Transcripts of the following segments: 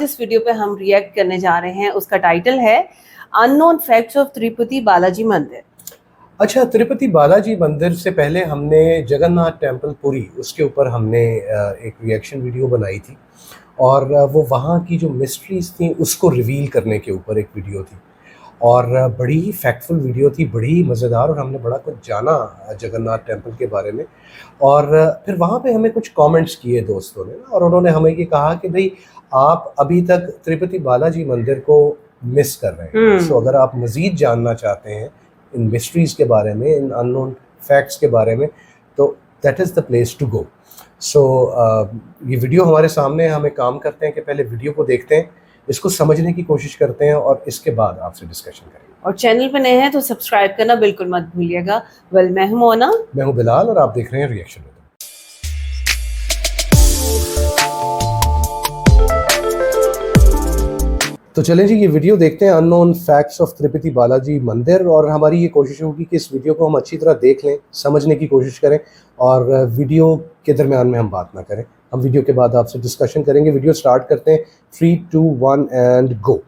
जिस वीडियो पे हम रिएक्ट करने जा रहे हैं उसका टाइटल है unknown facts of Tirupati Balaji मंदिर। अच्छा, तिरुपति बालाजी मंदिर से पहले हमने जगन्नाथ टेम्पल पुरी उसके ऊपर हमने एक रिएक्शन वीडियो बनाई थी और वो वहाँ की जो मिस्ट्रीज़ थी उसको रिवील करने के ऊपर एक वीडियो थी और बड़ी ही फैक्टफुल वीडियो थी, बड़ी ही मज़ेदार और हमने बड़ा कुछ जाना जगन्नाथ टेम्पल के बारे में। और फिर वहाँ पे हमें कुछ कमेंट्स किए दोस्तों ने और उन्होंने हमें ये कहा कि भाई आप अभी तक तिरुपति बालाजी मंदिर को मिस कर रहे हैं। सो अगर आप मज़ीद जानना चाहते हैं इन मिस्ट्रीज़ के बारे में, इन अननोन फैक्ट्स के बारे में, तो that is the place to go. So ये वीडियो हमारे सामने है, हमें काम करते हैं कि पहले वीडियो को देखते हैं, इसको समझने की कोशिश करते हैं और इसके बाद आपसे डिस्कशन करेंगे। और चैनल पे नए हैं तो सब्सक्राइब करना बिल्कुल मत भूलिएगा। वेल, मैं हूं मोना, मैं हूं बिलाल और आप देख रहे हैं रिएक्शन। तो चलें जी, ये वीडियो देखते हैं unknown facts of Tirupati Balaji मंदिर। और हमारी ये कोशिश होगी कि इस वीडियो को हम अच्छी तरह देख लें, समझने की कोशिश करें और वीडियो के दरमियान में हम बात ना करें। हम वीडियो के बाद आपसे डिस्कशन करेंगे। वीडियो स्टार्ट करते हैं। 3, 2, 1 एंड गो।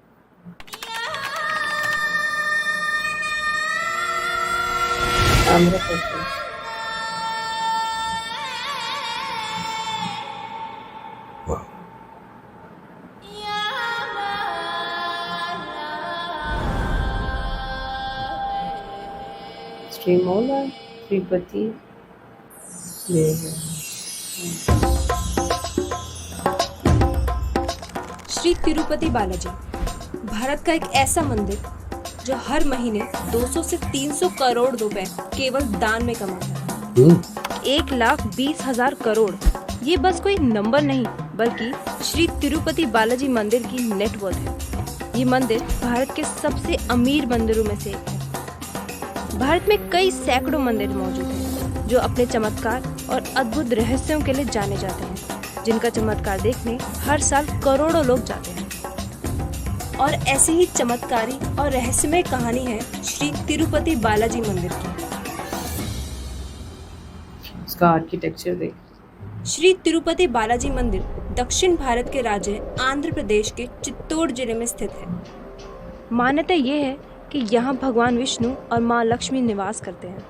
श्रीमोला तिरुपति श्री तिरुपति बालाजी भारत का एक ऐसा मंदिर जो हर महीने 200 से 300 करोड़ रुपए केवल दान में कमाता है। 1,20,000 करोड़ ये बस कोई नंबर नहीं, बल्कि श्री तिरुपति बालाजी मंदिर की नेटवर्थ है। ये मंदिर भारत के सबसे अमीर मंदिरों में से एक है। भारत में कई सैकड़ों मंदिर मौजूद हैं जो अपने चमत्कार और अद्भुत रहस्यों के लिए जाने जाते हैं, जिनका चमत्कार देखने हर साल करोड़ों लोग जाते हैं। और ऐसी ही चमत्कारी और रहस्यमय कहानी है श्री तिरुपति बालाजी मंदिर की। इसका आर्किटेक्चर देख। श्री तिरुपति बालाजी मंदिर दक्षिण भारत के राज्य आंध्र प्रदेश के चित्तौड़ जिले में स्थित है। मान्यता ये है कि यहाँ भगवान विष्णु और माँ लक्ष्मी निवास करते हैं।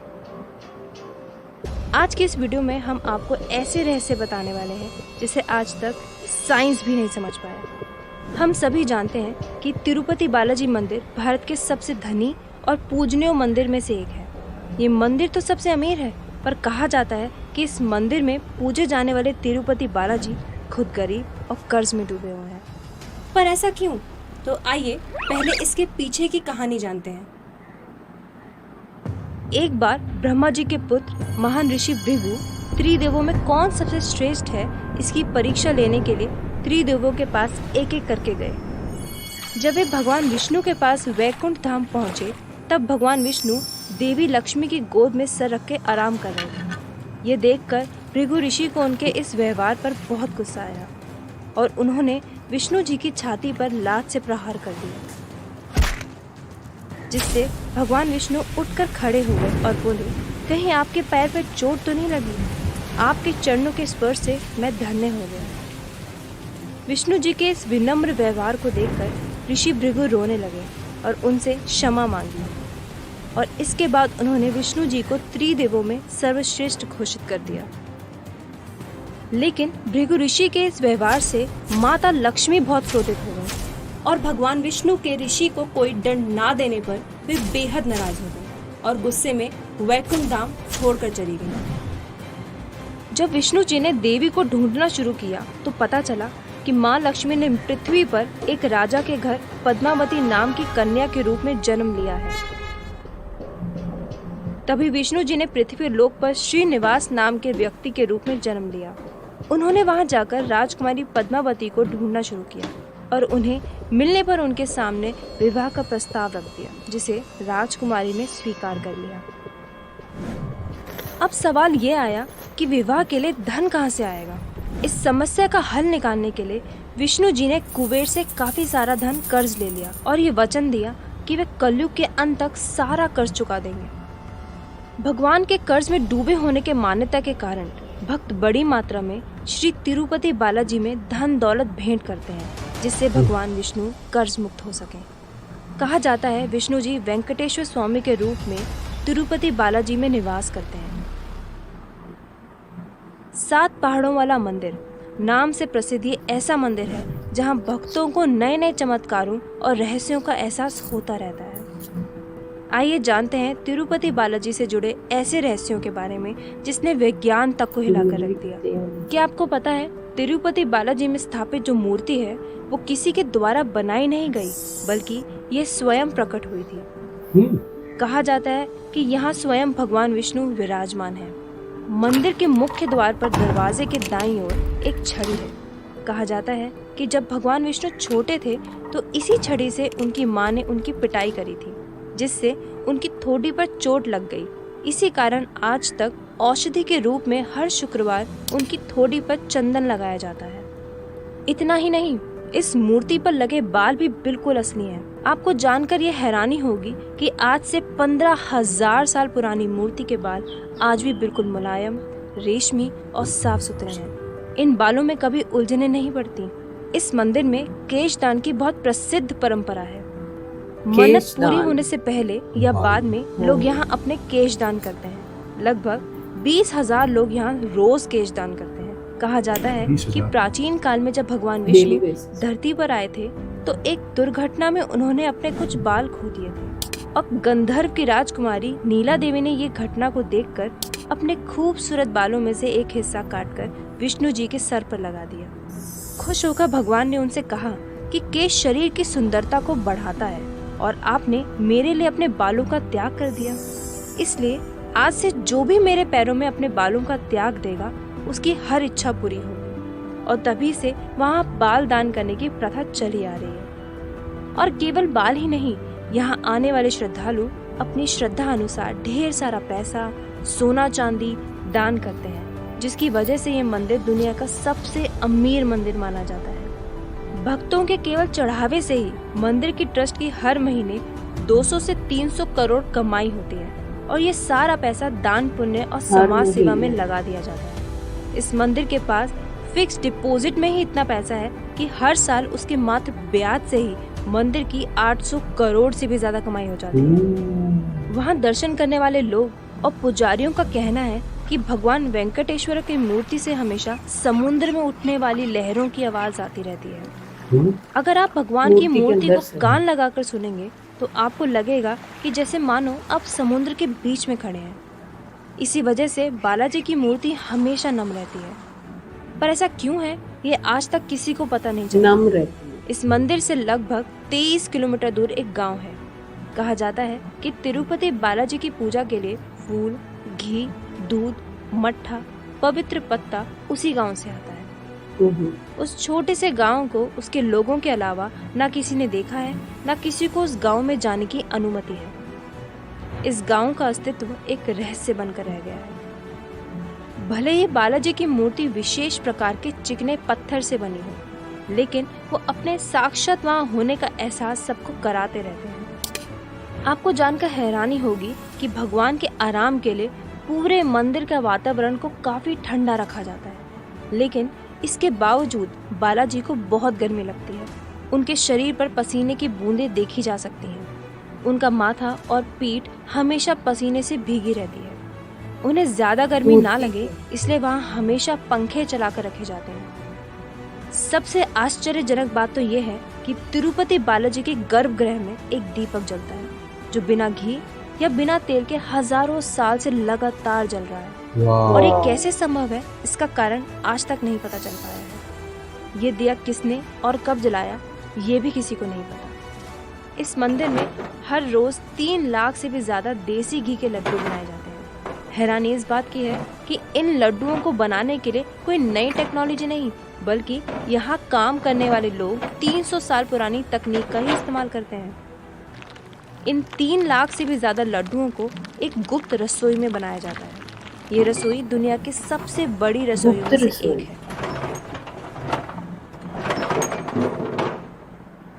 आज की इस वीडियो में हम आपको ऐसे रहस्य बताने वाले हैं जिसे आज तक साइंस भी नहीं समझ पाया। हम सभी जानते हैं कि तिरुपति बालाजी मंदिर भारत के सबसे धनी और पूजनीय मंदिर में से एक है। ये मंदिर तो सबसे अमीर है, पर कहा जाता है कि इस मंदिर में पूजे जाने वाले तिरुपति बालाजी खुद गरीब और कर्ज में डूबे हुए हैं। पर ऐसा क्यों? तो आइए पहले इसके पीछे की कहानी जानते हैं। एक बार ब्रह्मा जी के पुत्र महान ऋषि भृगु त्रिदेवों में कौन सबसे श्रेष्ठ है, इसकी परीक्षा लेने के लिए त्रिदेवों के पास एक एक करके गए। जब वे भगवान विष्णु के पास वैकुंठ धाम पहुंचे, तब भगवान विष्णु देवी लक्ष्मी की गोद में सर रख के आराम कर रहे थे। ये देखकर भृगु ऋषि को उनके इस व्यवहार पर बहुत गुस्सा आया और उन्होंने विष्णु जी की छाती पर लात से प्रहार कर दिया, जिससे भगवान विष्णु उठकर खड़े हुए और बोले, कहीं आपके पैर पर चोट तो नहीं लगी? आपके चरणों के स्पर्श से मैं धन्य हो गया। विष्णु जी के इस विनम्र व्यवहार को देखकर ऋषि भृगु रोने लगे और उनसे क्षमा मांगी और इसके बाद उन्होंने विष्णु जी को त्रिदेवों में सर्वश्रेष्ठ घोषित कर दिया। लेकिन भृगु ऋषि के इस व्यवहार से माता लक्ष्मी बहुत क्रोधित हो गई और भगवान विष्णु के ऋषि को कोई दंड ना देने पर वे बेहद नाराज हो गए और गुस्से में वैकुंठ धाम छोड़कर चली गई। जब विष्णु जी ने देवी को ढूंढना शुरू किया तो पता चला कि माँ लक्ष्मी ने पृथ्वी पर एक राजा के घर पद्मावती नाम की कन्या के रूप में जन्म लिया है। तभी विष्णु जी ने पृथ्वी लोक पर श्रीनिवास नाम के व्यक्ति के रूप में जन्म लिया। उन्होंने वहां जाकर राजकुमारी पद्मावती को ढूंढना शुरू किया और उन्हें मिलने पर उनके सामने विवाह का प्रस्ताव रख दिया, जिसे राजकुमारी ने स्वीकार कर लिया। अब सवाल ये आया कि विवाह के लिए धन कहाँ से आएगा? इस समस्या का हल निकालने के लिए विष्णु जी ने कुबेर से काफी सारा धन कर्ज ले लिया और ये वचन दिया कि वे कलयुग के अंत तक सारा कर्ज चुका देंगे। भगवान के कर्ज में डूबे होने के मान्यता के कारण भक्त बड़ी मात्रा में श्री तिरुपति बालाजी में धन दौलत भेंट करते हैं। जिससे भगवान विष्णु कर्ज मुक्त हो सकें। कहा जाता है विष्णु जी वेंकटेश्वर स्वामी के रूप में तिरुपति बालाजी में निवास करते हैं। 7 पहाड़ों वाला मंदिर नाम से प्रसिद्ध ये ऐसा मंदिर है जहां भक्तों को नए नए चमत्कारों और रहस्यों का एहसास होता रहता है। आइए जानते हैं तिरुपति बालाजी से जुड़े ऐसे रहस्यों के बारे में जिसने विज्ञान तक को हिलाकर रख दिया। क्या आपको पता है तिरुपति बालाजी में स्थापित जो मूर्ति है वो किसी के द्वारा बनाई नहीं गई, बल्कि ये स्वयं प्रकट हुई थी। कहा जाता है कि यहाँ स्वयं भगवान विष्णु विराजमान है। मंदिर के मुख्य द्वार पर दरवाजे के दाईं ओर एक छड़ी है। कहा जाता है कि जब भगवान विष्णु छोटे थे तो इसी छड़ी से उनकी माँ ने उनकी पिटाई करी थी, जिससे उनकी ठोड़ी पर चोट लग गई। इसी कारण आज तक औषधि के रूप में हर शुक्रवार उनकी ठोड़ी पर चंदन लगाया जाता है। इतना ही नहीं, इस मूर्ति पर लगे बाल भी बिल्कुल असली हैं। आपको जानकर ये हैरानी होगी कि आज से 15,000 साल पुरानी मूर्ति के बाल आज भी बिल्कुल मुलायम, रेशमी और साफ सुथरे हैं। इन बालों में कभी उलझने नहीं पड़ती। इस मंदिर में केशदान की बहुत प्रसिद्ध परंपरा है। मन्नत पूरी होने से पहले या बाद में लोग यहाँ अपने केशदान करते हैं। लगभग 20,000 लोग यहाँ रोज केशदान करते हैं। कहा जाता है कि प्राचीन काल में जब भगवान विष्णु धरती पर आए थे तो एक दुर्घटना में उन्होंने अपने कुछ बाल खो दिए थे। अब गंधर्व की राजकुमारी नीला देवी ने ये घटना को देखकर अपने खूबसूरत बालों में से एक हिस्सा काटकर विष्णु जी के सर पर लगा दिया। खुश होकर भगवान ने उनसे कहा कि केश शरीर की सुंदरता को बढ़ाता है और आपने मेरे लिए अपने बालों का त्याग कर दिया, इसलिए आज से जो भी मेरे पैरों में अपने बालों का त्याग देगा उसकी हर इच्छा पूरी होगी। और तभी से वहाँ बाल दान करने की प्रथा चली आ रही है। और केवल बाल ही नहीं, यहाँ आने वाले श्रद्धालु अपनी श्रद्धा अनुसार ढेर सारा पैसा, सोना चांदी दान करते हैं, जिसकी वजह से ये मंदिर दुनिया का सबसे अमीर मंदिर माना जाता है। भक्तों के केवल चढ़ावे से ही मंदिर की ट्रस्ट की हर महीने 200 से 300 करोड़ कमाई होती है और ये सारा पैसा दान पुण्य और समाज सेवा में लगा दिया जाता है। इस मंदिर के पास फिक्स डिपॉजिट में ही इतना पैसा है कि हर साल उसके मात्र ब्याज से ही मंदिर की 800 करोड़ से भी ज्यादा कमाई हो जाती है। वहाँ दर्शन करने वाले लोग और पुजारियों का कहना है कि भगवान वेंकटेश्वर की मूर्ति से हमेशा समुद्र में उठने वाली लहरों की आवाज आती रहती है। अगर आप भगवान की मूर्ति को कान लगाकर सुनेंगे तो आपको लगेगा कि जैसे मानो आप समुद्र के बीच में खड़े हैं। इसी वजह से बालाजी की मूर्ति हमेशा नम रहती है। पर ऐसा क्यों है ये आज तक किसी को पता नहीं चला। नम रहती है। इस मंदिर से लगभग 23 किलोमीटर दूर एक गांव है। कहा जाता है कि तिरुपति बालाजी की पूजा के लिए फूल, घी, दूध, मट्ठा, पवित्र पत्ता उसी गांव से आता है। उस छोटे से गांव को उसके लोगों के अलावा ना किसी ने देखा है, ना किसी को उस गांव में जाने की अनुमति है। इस गांव का अस्तित्व एक रहस्य बनकर रह गया है। भले ही बालाजी की मूर्ति विशेष प्रकार के चिकने पत्थर से बनी हो, लेकिन वो अपने साक्षात वहाँ होने का एहसास सबको कराते रहते हैं। आपको जानकर हैरानी होगी कि भगवान के आराम के लिए पूरे मंदिर का वातावरण को काफी ठंडा रखा जाता है, लेकिन इसके बावजूद बालाजी को बहुत गर्मी लगती है। उनके शरीर पर पसीने की बूंदें देखी जा सकती हैं। उनका माथा और पीठ हमेशा पसीने से भीगी रहती है। उन्हें ज्यादा गर्मी ना लगे इसलिए वहाँ हमेशा पंखे चलाकर रखे जाते हैं। सबसे आश्चर्यजनक बात तो ये है कि तिरुपति बालाजी के गर्भगृह में एक दीपक जलता है जो बिना घी या बिना तेल के हजारों साल से लगातार जल रहा है। और ये कैसे संभव है, इसका कारण आज तक नहीं पता चल पाया है। ये दिया किसने और कब जलाया ये भी किसी को नहीं पता। इस मंदिर में हर रोज 3 लाख से भी ज्यादा देसी घी के लड्डू बनाए जाते हैं। हैरानी इस बात की है कि इन लड्डुओं को बनाने के लिए कोई नई टेक्नोलॉजी नहीं, बल्कि यहाँ काम करने वाले लोग 300 साल पुरानी तकनीक का ही इस्तेमाल करते हैं। इन 3 लाख से भी ज्यादा लड्डुओं को एक गुप्त रसोई में बनाया जाता है। ये रसोई दुनिया की सबसे बड़ी रसोइयों में से एक है।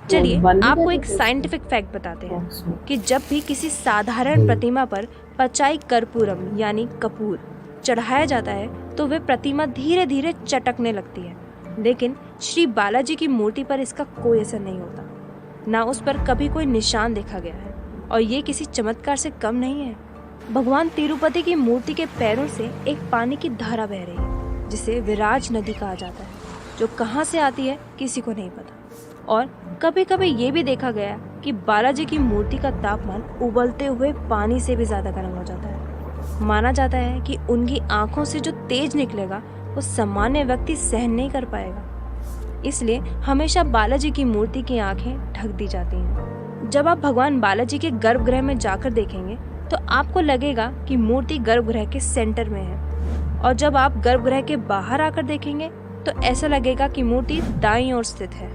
चलिए आपको एक साइंटिफिक फैक्ट बताते हैं कि जब भी किसी साधारण प्रतिमा पर पचाई कर्पूरम यानी कपूर चढ़ाया जाता है तो वे प्रतिमा धीरे धीरे चटकने लगती है, लेकिन श्री बालाजी की मूर्ति पर इसका कोई असर नहीं होता, ना उस पर कभी कोई निशान देखा गया है, और ये किसी चमत्कार से कम नहीं है। भगवान तिरुपति की मूर्ति के पैरों से एक पानी की धारा बह रही है, जिसे विराज नदी कहा जाता है, जो कहाँ से आती है किसी को नहीं पता। और कभी कभी ये भी देखा गया कि बालाजी की मूर्ति का तापमान उबलते हुए पानी से भी ज़्यादा गर्म हो जाता है। माना जाता है कि उनकी आंखों से जो तेज निकलेगा वो सामान्य व्यक्ति सहन नहीं कर पाएगा, इसलिए हमेशा बालाजी की मूर्ति की आंखें ढक दी जाती हैं। जब आप भगवान बालाजी के गर्भगृह में जाकर देखेंगे तो आपको लगेगा कि मूर्ति गर्भगृह के सेंटर में है, और जब आप गर्भगृह के बाहर आकर देखेंगे तो ऐसा लगेगा कि मूर्ति दाईं ओर स्थित है।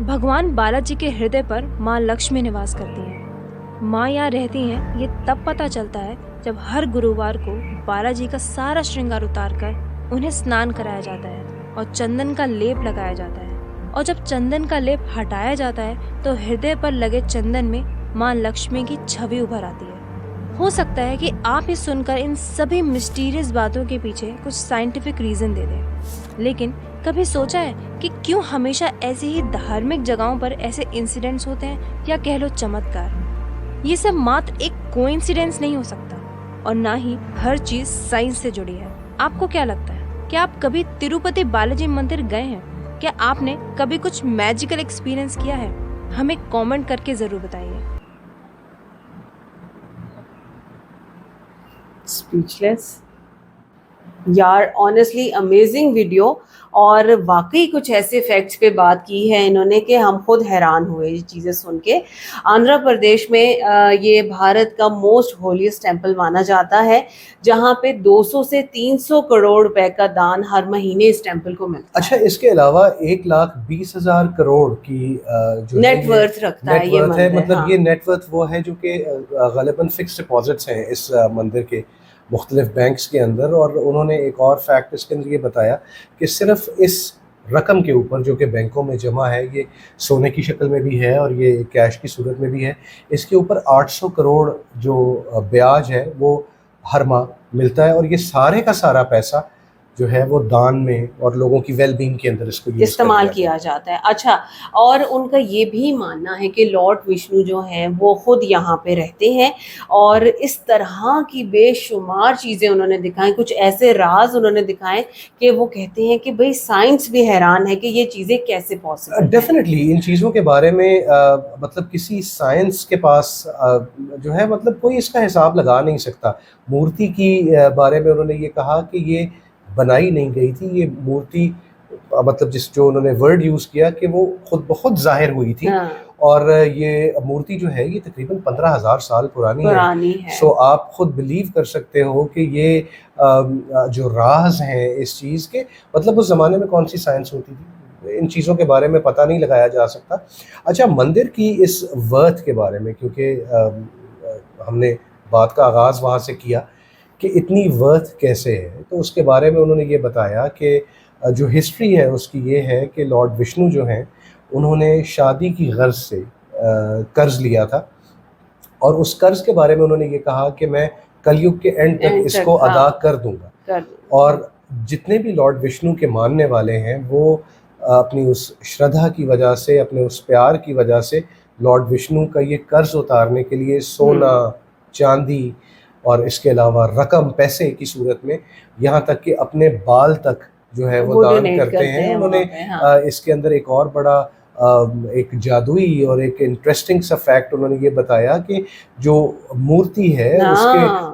भगवान बालाजी के हृदय पर माँ लक्ष्मी निवास करती हैं। माँ यहाँ रहती हैं ये तब पता चलता है जब हर गुरुवार को बालाजी का सारा श्रृंगार उतार कर उन्हें स्नान कराया जाता है और चंदन का लेप लगाया जाता है, और जब चंदन का लेप हटाया जाता है तो हृदय पर लगे चंदन में माँ लक्ष्मी की छवि उभर आती है। हो सकता है कि आप ये सुनकर इन सभी मिस्टीरियस बातों के पीछे कुछ साइंटिफिक रीजन दे दें, लेकिन कभी सोचा है कि क्यों हमेशा ऐसी ही धार्मिक जगहों पर ऐसे इंसिडेंट्स होते हैं, या कह लो चमत्कार। ये सब मात्र एक कोइंसिडेंस नहीं हो सकता, और ना ही हर चीज साइंस से जुड़ी है। आपको क्या लगता है, क्या आप कभी तिरुपति बालाजी मंदिर गए हैं? क्या आपने कभी कुछ मैजिकल एक्सपीरियंस किया है? हमें कमेंट करके जरूर बताइए। स्पीचलेस यार, ऑनेस्टली अमेजिंग वीडियो, और वाकई कुछ ऐसे फैक्ट्स पे बात की है इन्होंने कि हम खुद हैरान हुए ये चीज़ें सुन के। आंध्र प्रदेश में ये भारत का मोस्ट होलीस्ट टेम्पल माना जाता है, जहाँ पे 200 से 300 करोड़ रुपए का दान हर महीने इस टेम्पल को मिलता है। अच्छा, इसके अलावा 1,20,000 करोड़ की जो नेटवर्थ रखता है ये मंदिर। मतलब हाँ। ये नेटवर्थ वो है जो कि गालिबन फिक्स डिपॉजिट्स हैं इस मंदिर के मुख्तलिफ बैंक्स के अंदर। और उन्होंने एक और फैक्ट इसके अंदर ये बताया कि सिर्फ इस रकम के ऊपर जो कि बैंकों में जमा है, ये सोने की शक्ल में भी है और ये कैश की सूरत में भी है, इसके ऊपर 800 करोड़ जो ब्याज है वो हर माह मिलता है। और ये सारे का सारा पैसा जो है वो दान में और लोगों की वेलबींग के अंदर इसको इस्तेमाल किया जाता है। अच्छा, और उनका ये भी मानना है कि लॉर्ड विष्णु जो हैं वो खुद यहाँ पे रहते हैं, और इस तरह की बेशुमार चीज़ें उन्होंने दिखाई, कुछ ऐसे राज उन्होंने दिखाए कि वो कहते हैं कि भाई साइंस भी हैरान है कि ये चीज़ें कैसे पॉसिबल। डेफिनेटली इन चीज़ों के बारे में मतलब किसी साइंस के पास जो है मतलब कोई इसका हिसाब लगा नहीं सकता। मूर्ति की बारे में उन्होंने ये कहा कि ये बनाई नहीं गई थी, ये मूर्ति मतलब जो उन्होंने वर्ड यूज़ किया कि वो खुद बहुत जाहिर हुई थी। हाँ। और ये मूर्ति जो है ये तकरीबन 15,000 साल पुरानी है। सो आप खुद बिलीव कर सकते हो कि ये जो राज हैं इस चीज़ के, मतलब उस ज़माने में कौन सी साइंस होती थी, इन चीज़ों के बारे में पता नहीं लगाया जा सकता। अच्छा, मंदिर की इस वर्थ के बारे में, क्योंकि हमने बात का आगाज़ वहाँ से किया कि इतनी वर्थ कैसे है, तो उसके बारे में उन्होंने ये बताया कि जो हिस्ट्री है उसकी ये है कि लॉर्ड विष्णु जो हैं उन्होंने शादी की गर्ज से कर्ज लिया था, और उस कर्ज के बारे में उन्होंने ये कहा कि मैं कलयुग के एंड तक इसको अदा कर दूंगा। और जितने भी लॉर्ड विष्णु के मानने वाले हैं वो अपनी उस श्रद्धा की वजह से, अपने उस प्यार की वजह से लॉर्ड विष्णु का ये कर्ज उतारने के लिए सोना, चांदी और इसके अलावा रकम, पैसे की सूरत में, यहाँ तक कि अपने बाल तक जो है वो दान करते हैं। उन्होंने इसके अंदर एक और बड़ा एक जादुई और एक इंटरेस्टिंग सा फैक्ट उन्होंने ये बताया कि जो मूर्ति है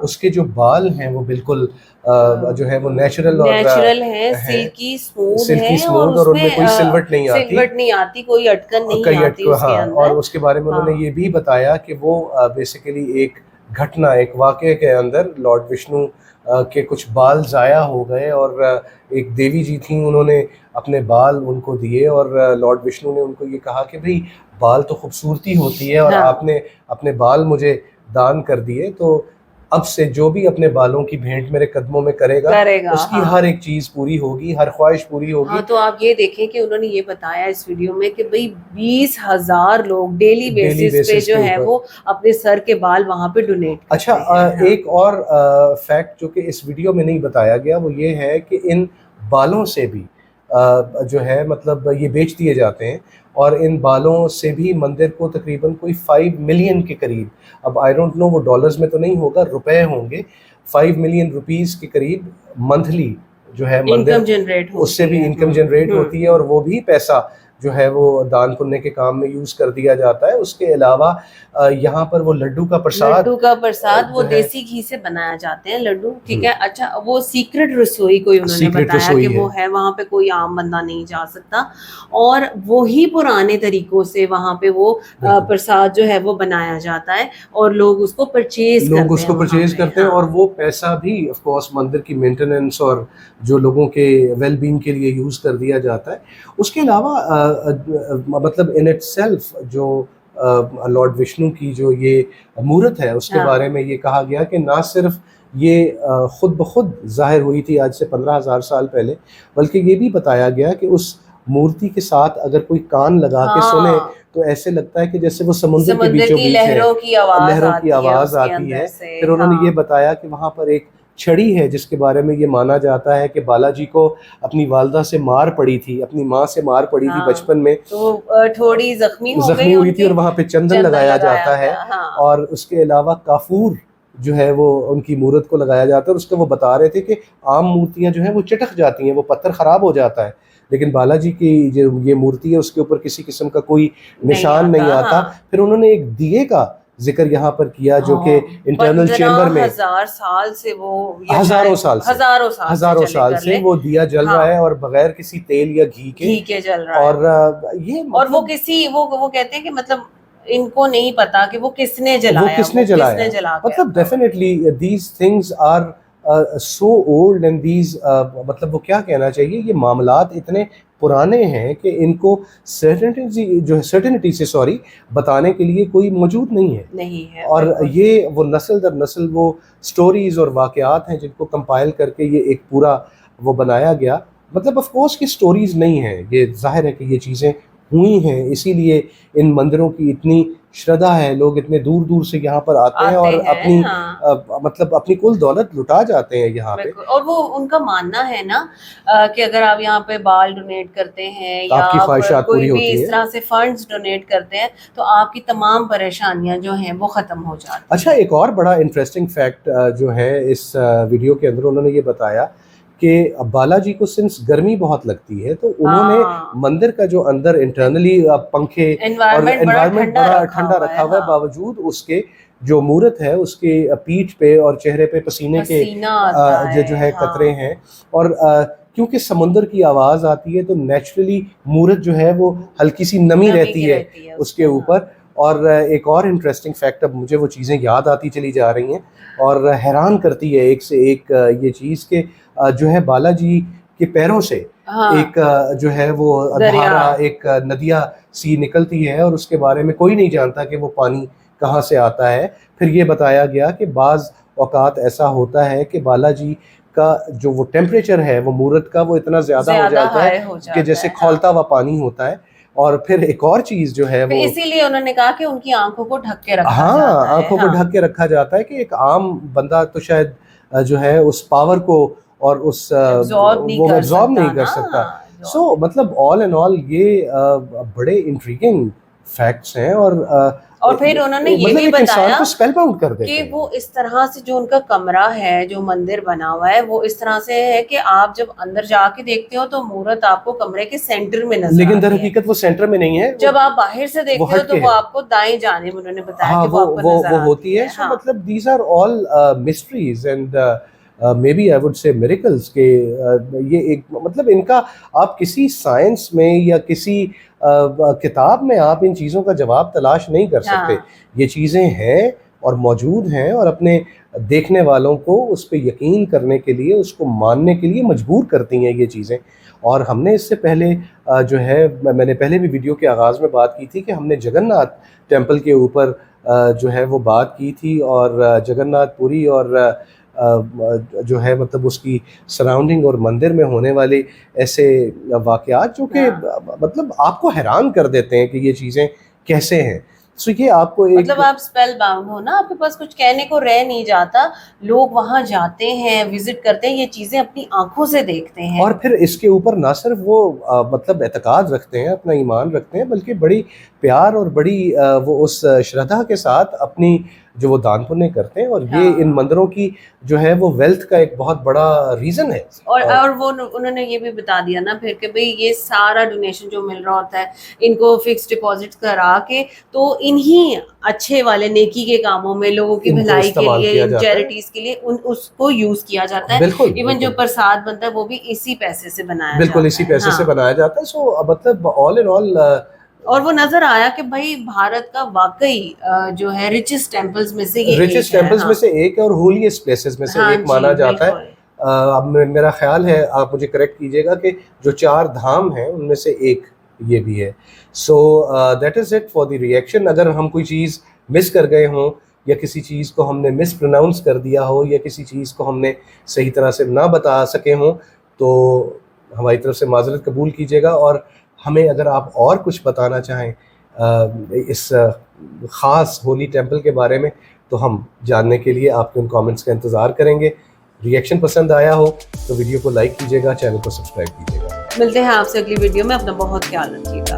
उसके जो बाल हैं वो बिल्कुल जो है वो नेचुरल है, सिल्की स्मूथ और उनमें कोई सिलवट नहीं आती, कोई अटकन नहीं आती उसके अंदर। और उसके बारे में उन्होंने ये भी बताया कि वो बेसिकली एक घटना, एक वाक़ये के अंदर लॉर्ड विष्णु के कुछ बाल ज़ाया हो गए, और एक देवी जी थी, उन्होंने अपने बाल उनको दिए, और लॉर्ड विष्णु ने उनको ये कहा कि भाई बाल तो खूबसूरती होती है और आपने अपने बाल मुझे दान कर दिए, तो अब से जो भी अपने बालों की भेंट मेरे कदमों में करेगा उसकी हर एक चीज पूरी होगी, हर ख्वाहिश पूरी होगी। हाँ, तो आप ये देखें कि उन्होंने ये बताया इस वीडियो में कि भाई 20,000 लोग डेली बेसिस पे जो है वो अपने सर के बाल वहाँ पे डोनेट। अच्छा, एक और फैक्ट जो कि इस वीडियो में नहीं बताया गया वो ये है कि इन बालों से भी जो है मतलब ये बेच दिए जाते हैं, और इन बालों से भी मंदिर को तकरीबन कोई 5 मिलियन के करीब, अब आई डोंट नो वो डॉलर्स में तो नहीं होगा, रुपए होंगे, 5 मिलियन रुपीस के करीब मंथली जो है मंदिर इनकम जनरेट होती उससे भी है। इनकम जनरेट होती है, और वो भी पैसा जो है वो दान पुण्य के काम में यूज़ कर दिया जाता है। उसके अलावा यहाँ पर वो लड्डू का प्रसाद वो जो है देसी घी से बनाया जाते हैं लड्डू, ठीक है। अच्छा, वो सीक्रेट रसोई कोई उन्होंने सीक्रेट बताया रसोई कि वो है, वहां पे कोई आम बंदा नहीं जा सकता, और वो ही पुराने तरीकों से वहां पे वो प्रसाद जो है वो बनाया जाता है, और लोग उसको परचेज करते हैं, और वो पैसा भी ऑफ कोर्स मंदिर की मेंटेनेंस और जो लोगों के वेलबींग के लिए यूज़ कर दिया जाता है। उसके अलावा मतलब इन इटसेल्फ जो लॉर्ड विष्णु की जो ये मूर्त है उसके बारे में ये कहा गया कि ना सिर्फ ये खुद ब खुद जाहिर हुई थी आज से 15,000 साल पहले, बल्कि ये भी बताया गया कि उस मूर्ति के साथ अगर कोई कान लगा के सुने तो ऐसे लगता है कि जैसे वो समुद्र के बीचों बीच है, लहरों की आवाज़ आती है। फिर उन्होंने ये बताया कि वहाँ पर एक छड़ी है जिसके बारे में ये माना जाता है कि बालाजी को अपनी वालदा से मार पड़ी थी, अपनी माँ से मार पड़ी थी बचपन में, तो थोड़ी जख्मी हुई थी, और वहाँ पे चंदन लगाया जाता है। और उसके अलावा काफूर जो है वो उनकी मूर्त को लगाया जाता है, और उसको वो बता रहे थे कि आम मूर्तियाँ जो हैं वो चिटक जाती हैं, वो पत्थर ख़राब हो जाता है, लेकिन बालाजी की जो ये मूर्ति है उसके ऊपर किसी किस्म का कोई निशान नहीं आता। फिर उन्होंने एक दिए का जिक्र यहाँ पर किया जो कि इंटरनल चेंबर में हज़ारों साल से वो दिया जल रहा है, और बगैर किसी तेल या घी के जल रहा है। और ये और वो किसी वो कहते हैं कि मतलब इनको नहीं पता कि वो किसने जलाया। मतलब definitely these things are so old and these मतलब वो क्या कहना चाहिए, ये मामलात इतने पुराने हैं कि इनको सर्टेनिटी से बताने के लिए कोई मौजूद नहीं है। और ये वो नस्ल दर नस्ल वो स्टोरीज और वाक़यात हैं जिनको कंपाइल करके ये एक पूरा वो बनाया गया। मतलब ऑफ कोर्स की स्टोरीज नहीं है, ये जाहिर है कि ये चीज़ें हुई हैं, इसीलिए इन मंदिरों की इतनी श्रद्धा है, लोग इतने दूर दूर से यहाँ पर आते हैं और अपनी मतलब अपनी कुल दौलत लुटा जाते हैं यहाँ पे। और वो उनका मानना है ना कि अगर आप यहाँ पे बाल डोनेट करते हैं या आपकी ख्वाहिशात कोई भी इस तरह से फंड्स डोनेट करते हैं तो आपकी तमाम परेशानियां जो हैं वो ख़त्म हो जाती हैं। अच्छा, एक और बड़ा इंटरेस्टिंग फैक्ट जो है इस वीडियो के अंदर उन्होंने ये बताया कि बालाजी को सिंस गर्मी बहुत लगती है तो उन्होंने मंदिर का जो अंदर इंटरनली पंखे और एनवायरनमेंट बड़ा ठंडा रखा हुआ है, बावजूद उसके जो मूर्त है उसके पीठ पे और चेहरे पे पसीने के जो है कतरे हैं। और क्योंकि समुंदर की आवाज़ आती है तो नेचुरली मूर्त जो है वो हल्की सी नमी रहती है उसके ऊपर। और एक और इंटरेस्टिंग फैक्ट, अब मुझे वो चीज़ें याद आती चली जा रही हैं और हैरान करती है एक से एक ये चीज़ के जो है बालाजी के पैरों से एक जो है वो धारा, एक नदियाँ सी निकलती है और उसके बारे में कोई नहीं जानता कि वो पानी कहाँ से आता है। फिर ये बताया गया कि बाज़ औकात ऐसा होता है कि बालाजी का जो वो टेम्परेचर है वो मूर्त का वो इतना ज़्यादा हो जाता है कि जैसे खौलता हुआ पानी होता है। और फिर एक और चीज जो है वो इसीलिए उन्होंने कहा कि उनकी आंखों को ढक के रखा जाता है। आंखों को ढक के रखा जाता है कि एक आम बंदा तो शायद जो है उस पावर को और उस वो एब्जॉर्ब नहीं कर सकता। सो मतलब ऑल एंड ऑल ये बड़े इंट्रीगिंग फैक्ट्स हैं। और फिर उन्होंने ये भी बताया कर कि वो इस तरह से जो उनका कमरा है जो मंदिर बना हुआ है वो इस तरह से है कि आप जब अंदर जाके देखते हो तो मूर्त आपको कमरे के सेंटर में नजर, लेकिन दर हकीकत वो सेंटर में नहीं है। जब आप बाहर से देखते हो तो वो आपको दाएं जाने में उन्होंने बताया कि वो होती है। सो मतलब these are all mysteries and maybe I would say miracles के ये एक मतलब इनका आप किसी साइंस में या किसी किताब में आप इन चीज़ों का जवाब तलाश नहीं कर सकते। ये चीज़ें हैं और मौजूद हैं और अपने देखने वालों को उस पर यकीन करने के लिए, उसको मानने के लिए मजबूर करती हैं ये चीज़ें। और हमने इससे पहले जो है मैंने पहले भी वीडियो के आगाज़ में बात की थी कि हमने जगन्नाथ टेम्पल के ऊपर जो है वो बात की थी और जगन्नाथपुरी और जो है मतलब उसकी सराउंडिंग और मंदिर में होने वाले ऐसे वाक़यात जो कि मतलब आपको हैरान कर देते हैं कि ये चीज़ें कैसे हैं। सो ये आपको एक मतलब आप स्पेल बाउंड हो ना, आपके पास कुछ कहने को रह नहीं जाता, लोग वहां जाते हैं, विजिट करते हैं, ये चीजें अपनी आंखों से देखते हैं। और फिर इसके ऊपर ना सिर्फ वो मतलब एतकाद रखते हैं, अपना ईमान रखते हैं, बल्कि बड़ी प्यार और बड़ी वो उस श्रद्धा के साथ अपनी जो वो दान पुण्य करते हैं, और ये हाँ। इन मंदिरों की जो है वो वेल्थ का एक बहुत बड़ा रीज़न है। और वो उन्होंने ये भी बता दिया ना फिर कि भाई ये सारा डोनेशन जो मिल रहा होता है इनको फिक्स डिपॉजिट करा के तो इन्हीं अच्छे वाले नेकी के कामों में, लोगों की इनको भलाई के इस्तेमाल किया लिए, जाता है। चैरिटीज के लिए उसको यूज किया जाता है। बिल्कुल इवन जो बिल्कुल प्रसाद बनता है वो भी इसी पैसे से बनाया बिल्कुल जाता इसी है। पैसे से हाँ। बनाया जाता है। सो मतलब ऑल इन ऑल और वो नजर आया कि भाई भारत का वाकई जो है रिचेस्ट टेम्पल्स में से ये रिचेस्ट एक है। टेम्पल्स हाँ। में से एक है और होलीएस्ट प्लेसेस में से हाँ एक जी, माना जाता है। बिल्कुल। अब मेरा ख्याल है, आप मुझे करेक्ट कीजिएगा, कि जो 4 धाम हैं उनमें से एक ये भी है। So that is it for the reaction. अगर हम कोई चीज़ मिस कर गए हों, या किसी चीज़ को हमने मिस प्रोनाउंस कर दिया हो, या किसी चीज़ को हमने सही तरह से ना बता सके हों, तो हमारी तरफ से माज़रत कबूल कीजिएगा। और हमें अगर आप और कुछ बताना चाहें इस ख़ास होली टेम्पल के बारे में, तो हम जानने के लिए आपके उन कमेंट्स का इंतज़ार करेंगे। रिएक्शन पसंद आया हो तो वीडियो को लाइक कीजिएगा, चैनल को सब्सक्राइब कीजिएगा। मिलते हैं आपसे अगली वीडियो में, अपना बहुत ख्याल रखिएगा।